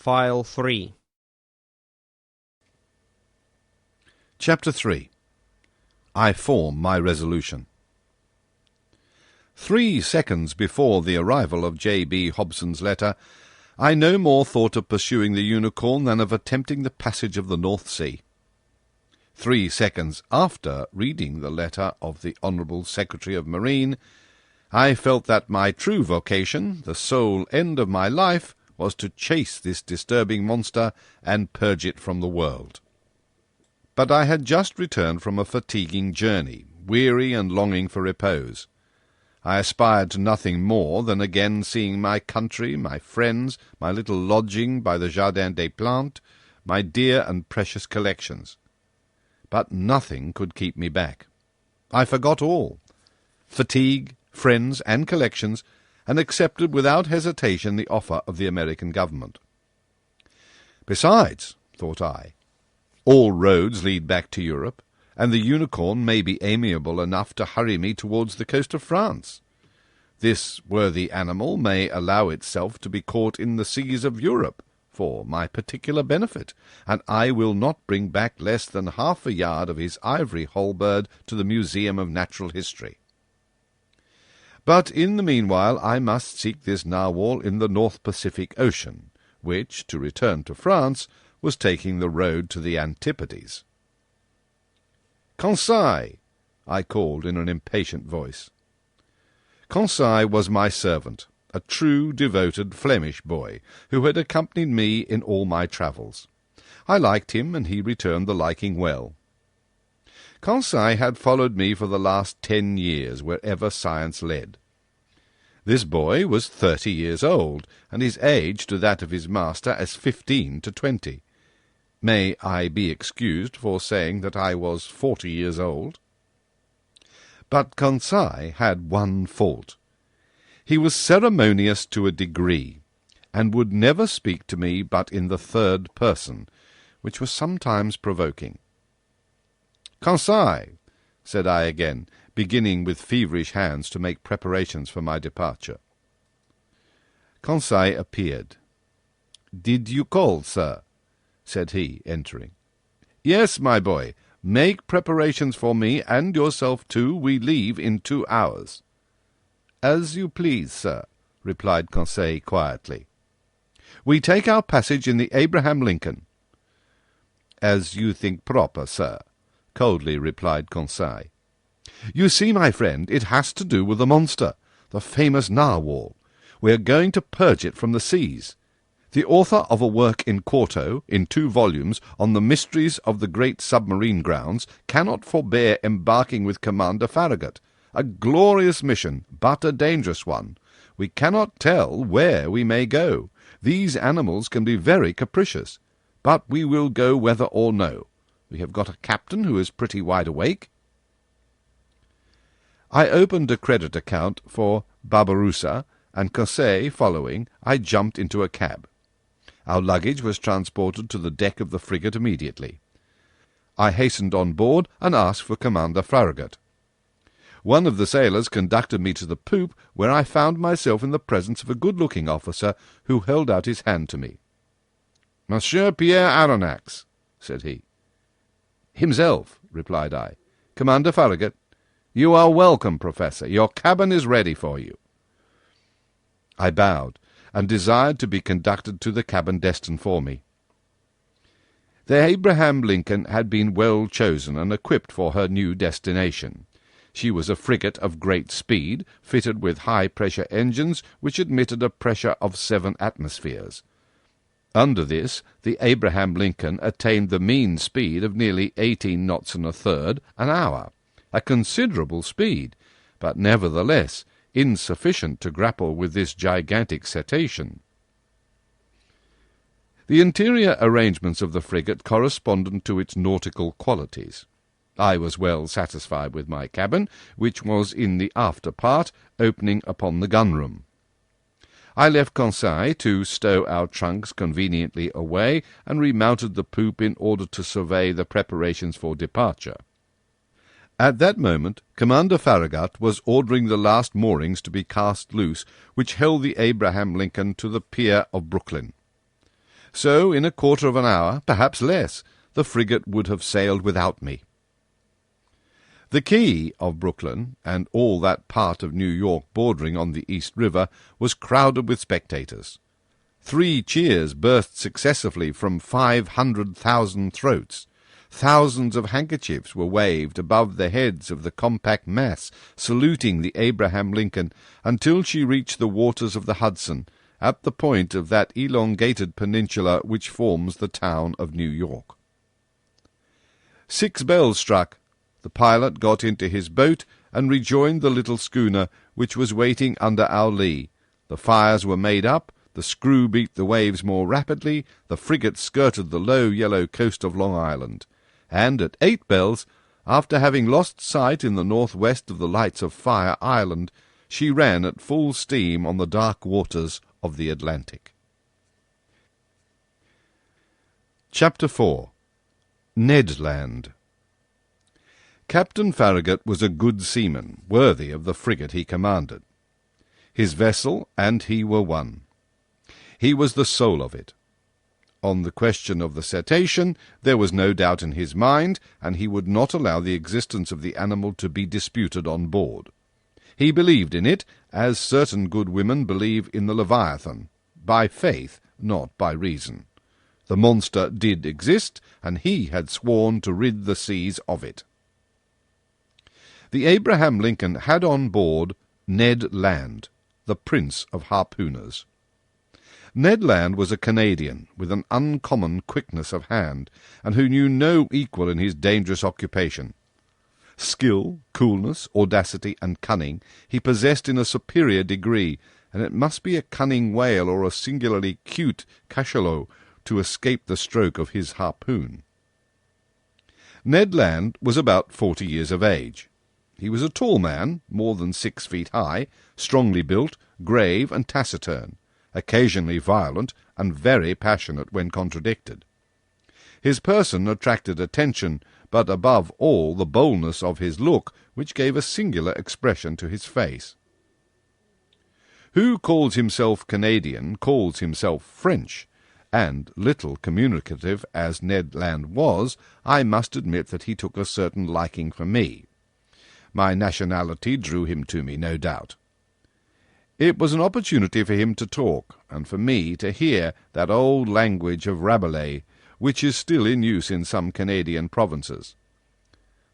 File 3. Chapter 3. I form my resolution. 3 seconds before the arrival of J.B. Hobson's letter, I no more thought of pursuing the Unicorn than of attempting the passage of the North Sea. 3 seconds after reading the letter of the Honourable Secretary of Marine, I felt that my true vocation, the sole end of my life, was to chase this disturbing monster and purge it from the world. But I had just returned from a fatiguing journey, weary and longing for repose. I aspired to nothing more than again seeing my country, my friends, my little lodging by the Jardin des Plantes, my dear and precious collections. But nothing could keep me back. I forgot all, fatigue, friends, and collections, and accepted without hesitation the offer of the American government. Besides, thought I, all roads lead back to Europe, and the Unicorn may be amiable enough to hurry me towards the coast of France. This worthy animal may allow itself to be caught in the seas of Europe for my particular benefit, and I will not bring back less than half a yard of his ivory halberd to the Museum of Natural History. But in the meanwhile I must seek this narwhal in the North Pacific Ocean, which, to return to France, was taking the road to the Antipodes. "Conseil!" I called in an impatient voice. Conseil was my servant, a true, devoted Flemish boy, who had accompanied me in all my travels. I liked him, and he returned the liking well. Conseil had followed me for the last 10 years, wherever science led. This boy was 30 years old, and his age to that of his master as 15 to 20. May I be excused for saying that I was 40 years old? But Conseil had one fault. He was ceremonious to a degree, and would never speak to me but in the third person, which was sometimes provoking. "Conseil," said I again, beginning with feverish hands to make preparations for my departure. Conseil appeared. "Did you call, sir?" said he, entering. "Yes, my boy. Make preparations for me, and yourself too. We leave in 2 hours. "As you please, sir," replied Conseil quietly. "We take our passage in the Abraham Lincoln." "As you think proper, sir," coldly replied Conseil. "You see, my friend, it has to do with the monster, the famous narwhal. We are going to purge it from the seas. The author of a work in quarto, in 2 volumes, on the mysteries of the great submarine grounds, cannot forbear embarking with Commander Farragut. A glorious mission, but a dangerous one. We cannot tell where we may go. These animals can be very capricious. But we will go whether or no. We have got a captain who is pretty wide awake." I opened a credit account for Barbarossa, and Conseil following, I jumped into a cab. Our luggage was transported to the deck of the frigate immediately. I hastened on board and asked for Commander Farragut. One of the sailors conducted me to the poop, where I found myself in the presence of a good-looking officer who held out his hand to me. "Monsieur Pierre Aronnax," said he. "Himself," replied I. "Commander Farragut." "You are welcome, Professor. Your cabin is ready for you." I bowed, and desired to be conducted to the cabin destined for me. The Abraham Lincoln had been well chosen and equipped for her new destination. She was a frigate of great speed, fitted with high-pressure engines which admitted a pressure of 7 atmospheres. Under this, the Abraham Lincoln attained the mean speed of nearly 18 knots and a third an hour, a considerable speed, but nevertheless insufficient to grapple with this gigantic cetacean. The interior arrangements of the frigate corresponded to its nautical qualities. I was well satisfied with my cabin, which was in the after part, opening upon the gun-room. I left Conseil to stow our trunks conveniently away, and remounted the poop in order to survey the preparations for departure. At that moment Commander Farragut was ordering the last moorings to be cast loose, which held the Abraham Lincoln to the pier of Brooklyn. So in a quarter of an hour, perhaps less, the frigate would have sailed without me. The quay of Brooklyn, and all that part of New York bordering on the East River, was crowded with spectators. 3 cheers burst successively from 500,000 throats. Thousands of handkerchiefs were waved above the heads of the compact mass, saluting the Abraham Lincoln, until she reached the waters of the Hudson, at the point of that elongated peninsula which forms the town of New York. 6 bells struck. The pilot got into his boat and rejoined the little schooner, which was waiting under our lee. The fires were made up, the screw beat the waves more rapidly, the frigate skirted the low yellow coast of Long Island, and at 8 bells, after having lost sight in the northwest of the lights of Fire Island, she ran at full steam on the dark waters of the Atlantic. Chapter 4. Ned Land. Captain Farragut was a good seaman, worthy of the frigate he commanded. His vessel and he were one. He was the soul of it. On the question of the cetacean there was no doubt in his mind, and he would not allow the existence of the animal to be disputed on board. He believed in it, as certain good women believe in the Leviathan, by faith, not by reason. The monster did exist, and he had sworn to rid the seas of it. The Abraham Lincoln had on board Ned Land, the prince of harpooners. Ned Land was a Canadian, with an uncommon quickness of hand, and who knew no equal in his dangerous occupation. Skill, coolness, audacity, and cunning he possessed in a superior degree, and it must be a cunning whale or a singularly cute cachalot to escape the stroke of his harpoon. Ned Land was about 40 years of age. He was a tall man, more than 6 feet high, strongly built, grave and taciturn, occasionally violent, and very passionate when contradicted. His person attracted attention, but above all the boldness of his look, which gave a singular expression to his face. Who calls himself Canadian calls himself French, and, little communicative as Ned Land was, I must admit that he took a certain liking for me. My nationality drew him to me, no doubt. It was an opportunity for him to talk, and for me to hear that old language of Rabelais, which is still in use in some Canadian provinces.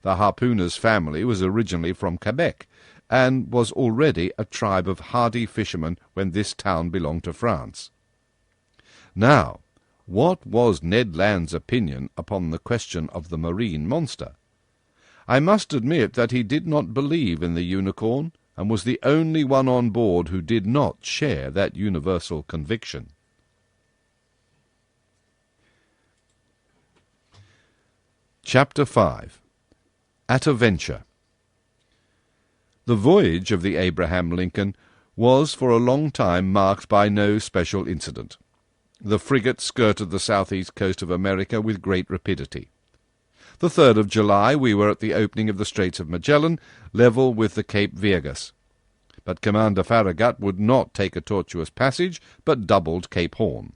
The harpooner's family was originally from Quebec, and was already a tribe of hardy fishermen when this town belonged to France. Now, what was Ned Land's opinion upon the question of the marine monster? I must admit that he did not believe in the unicorn, and was the only one on board who did not share that universal conviction. Chapter 5. At a Venture. The voyage of the Abraham Lincoln was for a long time marked by no special incident. The frigate skirted the southeast coast of America with great rapidity. The 3rd of July we were at the opening of the Straits of Magellan, level with the Cape Vierges. But Commander Farragut would not take a tortuous passage, but doubled Cape Horn.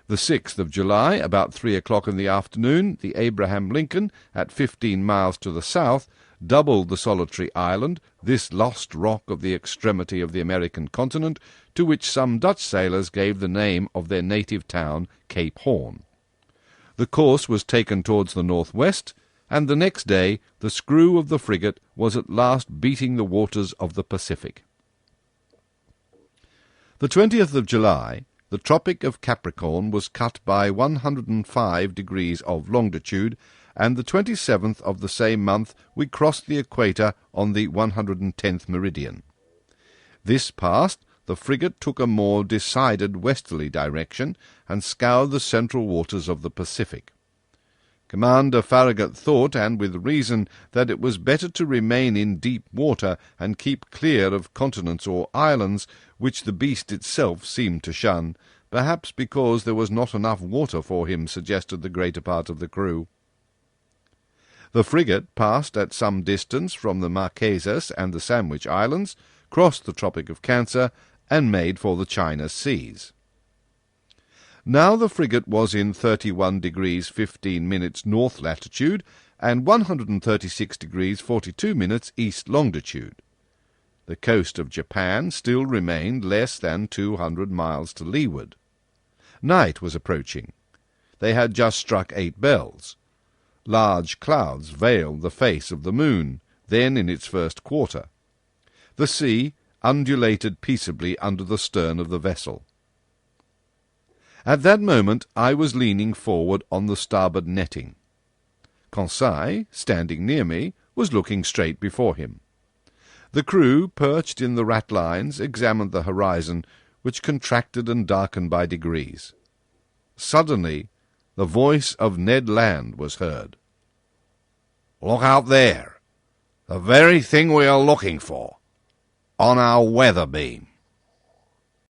The 6th of July, about 3 o'clock in the afternoon, the Abraham Lincoln, at 15 miles to the south, doubled the solitary island, this lost rock of the extremity of the American continent, to which some Dutch sailors gave the name of their native town, Cape Horn. The course was taken towards the northwest, and the next day the screw of the frigate was at last beating the waters of the Pacific. The 20th of July, the Tropic of Capricorn was cut by 105 degrees of longitude, and the 27th of the same month we crossed the equator on the 110th meridian. This passed, the frigate took a more decided westerly direction, and scoured the central waters of the Pacific. Commander Farragut thought, and with reason, that it was better to remain in deep water, and keep clear of continents or islands, which the beast itself seemed to shun, perhaps because there was not enough water for him, suggested the greater part of the crew. The frigate passed at some distance from the Marquesas and the Sandwich Islands, crossed the Tropic of Cancer, and made for the China Seas. Now the frigate was in 31 degrees 15 minutes north latitude and 136 degrees 42 minutes east longitude. The coast of Japan still remained less than 200 miles to leeward. Night was approaching. They had just struck 8 bells. Large clouds veiled the face of the moon, then in its first quarter. The sea undulated peaceably under the stern of the vessel. At that moment I was leaning forward on the starboard netting. Conseil, standing near me, was looking straight before him. The crew, perched in the ratlines, examined the horizon, which contracted and darkened by degrees. Suddenly the voice of Ned Land was heard. "Look out there! The very thing we are looking for! On our weather beam!"